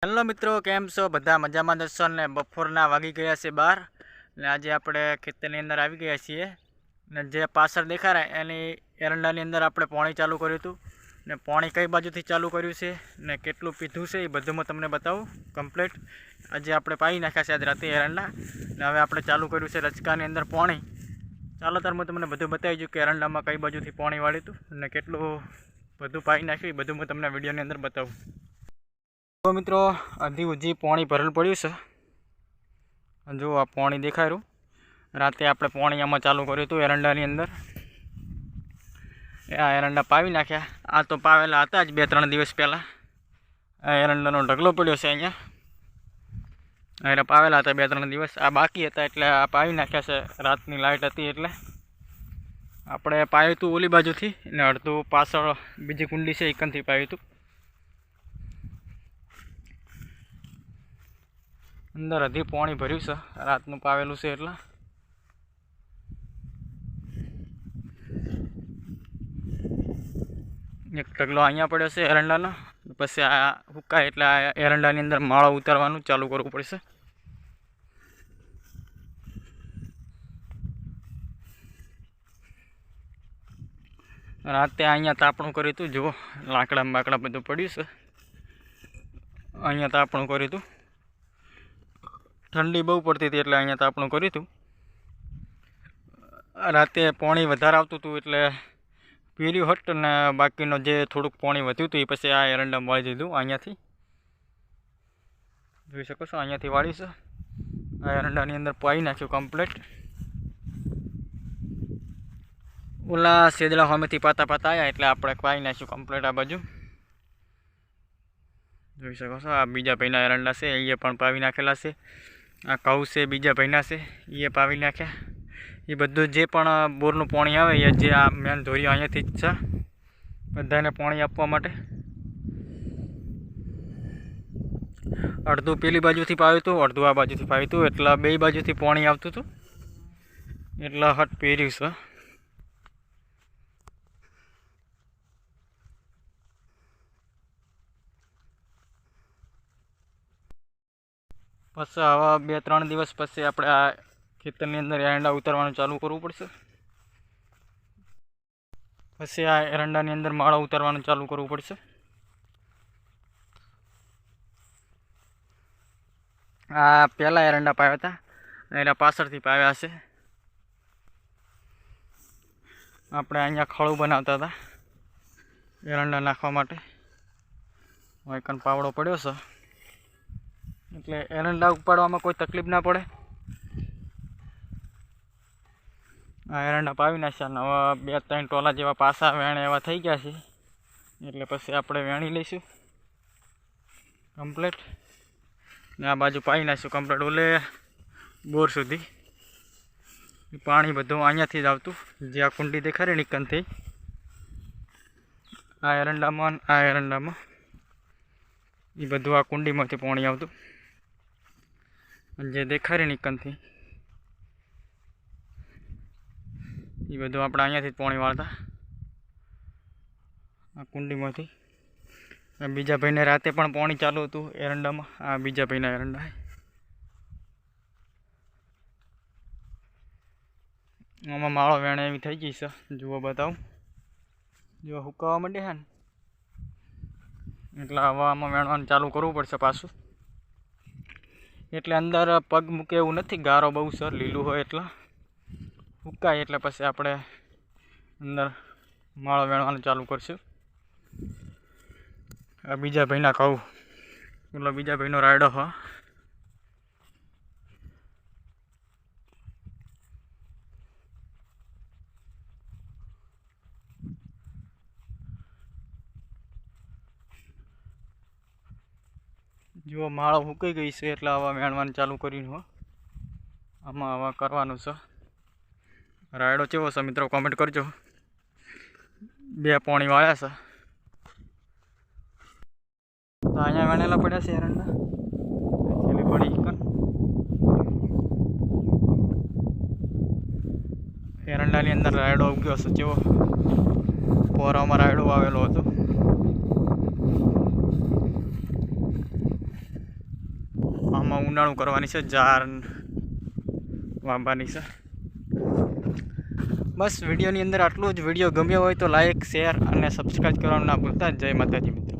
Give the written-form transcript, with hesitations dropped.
Hello મિત્રો, કેમ છો? બધા મજામાં દર્શન ને બપોરના વાગી ગયા છે 12 ને આજે આપણે ખેતરની અંદર આવી ગયા છીએ ને જે પાછળ દેખાય એની એરંડાની અંદર આપણે પાણી ચાલુ કર્યું હતું ને પાણી કઈ બાજુથી ચાલુ કર્યું છે ને કેટલું પીધું છે એ બધું હું તમને બતાવું કમ્પ્લીટ. આજે આપણે પાઈ નાખ્યા છે આજ રાતે એરંડા ને હવે આપણે ચાલુ કર્યું છે રચકાની અંદર પાણી. ચાલો તાર હું તમને બધું બતાવી દઉં કે એરંડામાં કઈ બાજુથી પાણી વાળ્યું હતું ને કેટલું બધું પાઈ નાખ્યું એ બધું હું તમને વિડીયોની અંદર બતાવું. તો મિત્રો, અધી ઉજી પાણી ભરેલું પડ્યું છે. જો આ પાણી દેખાય રહ્યું. રાતે આપણે પાણી આમાં ચાલુ કર્યું હતું એરંડાની અંદર. આ એરંડા પાવી નાખ્યા. આ તો પાવેલા હતા જ 2-3 દિવસ પહેલાં. આ એરંડાનો ઢગલો પડ્યો છે અહીંયા. એટલે પાવેલા હતા 2-3 દિવસ. આ બાકી હતા એટલે આ પાવી નાખ્યા છે. રાતની લાઇટ હતી એટલે આપણે પાવ્યું હતું ઓલી બાજુથી ને અડધું પાછળ બીજી કુંડી છે એકનથી પાવ્યું હતું. અંદર હજી પાણી ભર્યું છે રાતનું પાવેલું છે એટલે. એક ઢગલો અહીંયા પડ્યો છે એરંડાનો. પછી આ હુકાય એટલે આ એરંડાની અંદર માળો ઉતારવાનું ચાલુ કરવું પડશે. રાતે અહીંયા તાપણું કર્યું હતું. જુઓ લાકડા બાકડા બધું પડ્યું છે. અહીંયા તાપણું કર્યું હતું. ઠંડી બહુ પડતી હતી એટલે અહીંયા તાપણું કર્યું હતું. રાતે પાણી વધારે આવતું હતું એટલે પીર્યું હટ ને બાકીનો જે થોડુંક પાણી વધ્યું હતું એ પછી આ એરંડામાં વાળી દીધું. અહીંયાથી જોઈ શકો છો, અહીંયાથી વાળી છે. આ એરંડાની અંદર પાઈ નાખ્યું કમ્પ્લીટ. ઓલા સેદડા સામેથી પાતા આવ્યા એટલે આપણે પાઈ નાખ્યું કમ્પ્લીટ આ બાજુ. જોઈ શકો છો, આ બીજા ભાઈના એરંડા છે એ પણ પાવી નાખેલા છે. આ કઉ છે બીજા ભાઈના છે એ પાવી નાખ્યા. એ બધું જે પણ બોરનું પાણી આવે એ જે આ મેન ધોરી અહીંયાથી જ છે બધાને પાણી આપવા માટે. અડધું પેલી બાજુથી પાવ્યું હતું, અડધું આ બાજુથી પાવ્યું હતું એટલે બે બાજુથી પાણી આવતું હતું એટલે હટ પહેર્યું છે. પછી આવા 2-3 દિવસ પછી આપણે આ ખેતરની અંદર એરંડા ઉતારવાનું ચાલુ કરવું પડશે. પછી આ એરંડાની અંદર માળો ઉતારવાનું ચાલુ કરવું પડશે. આ પહેલાં એરંડા પાવ્યા હતા એના પાછળથી પાવ્યા છે. આપણે અહીંયા ખળું બનાવતા હતા એરંડા નાખવા માટે. વાયકન પાવડો પડ્યો છે એટલે એરંડા ઉપાડવામાં કોઈ તકલીફ ના પડે. આ એરંડા પાવી નાખ્યા ને હવે 2-3 ટોલા જેવા પાસા વેણ એવા થઈ ગયા છે એટલે પછી આપણે વેણી લઈશું કમ્પ્લીટ. ને આ બાજુ પાવી નાખીશું કમ્પ્લીટ ઓલે બોર સુધી. પાણી બધું અહીંયાથી જ આવતું જે આ કુંડી દેખાડે નિકનથી. આ એરંડામાં એ બધું આ કુંડીમાંથી પાણી આવતું જે દેખાડે નિકનથી એ બધું આપણે અહીંયાથી જ પાણી વાળતા આ કુંડીમાંથી. બીજા ભાઈને રાતે પણ પાણી ચાલુ હતું એરંડામાં. આ બીજા ભાઈના એરંડા. આમાં માળો વેણે એવી થઈ ગઈ છે. જુઓ બતાવું, જો હુકાવા માંડે છે ને એટલે હવે આમાં વેણવાનું ચાલુ કરવું પડશે પાછું. એટલે અંદર પગ મૂકે એવું નથી, ગારો બહુ છે લીલું હોય એટલે હુકાય એટલે પછી આપણે અંદર માળો વેણવાનું ચાલુ કરશું. આ બીજા ભાઈના કહું એટલે બીજા ભાઈનો રાયડો હા. જો માળો હુકાઈ ગઈ છે એટલે આવા વેણવાનું ચાલુ કર્યું હો. આમાં આવા કરવાનું છે. રાયડો કેવો છે મિત્રો કોમેન્ટ કરજો. 2 પાણી વાળ્યા છે તો અહીંયા વેણેલા પડ્યા છે એરંડા. છેલ્લી પડી એરંડાની અંદર રાયડો ઉગ્યો છે. જેવો પોરામાં રાયડો આવેલો હતો આમાં ઉનાળું કરવાની છે, જાર વાવવાની છે. બસ વિડીયોની અંદર આટલું જ. વિડીયો ગમ્યો હોય તો લાઇક, શેર અને સબસ્ક્રાઈબ કરવાનું ના ભૂલતા. જય માતાજી મિત્રો.